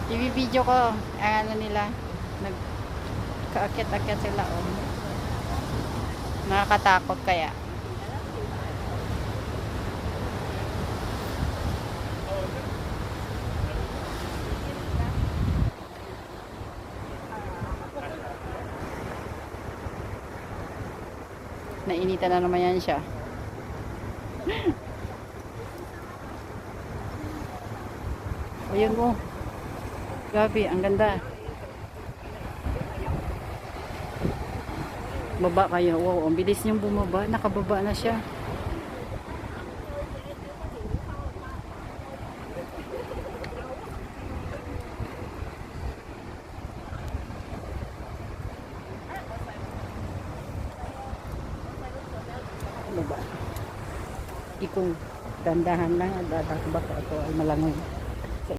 I-video ko ang ano nila. Nagkaakyat-akyat sila oh. Nakakatakot kaya. Nainitan na naman yan siya. Ayun mo. Grabe, ang ganda. Baba kayo. Wow, ang bilis niyong bumaba. Nakababa na siya. Baba. Ikong dandahan lang. Baka ito ay malangoy.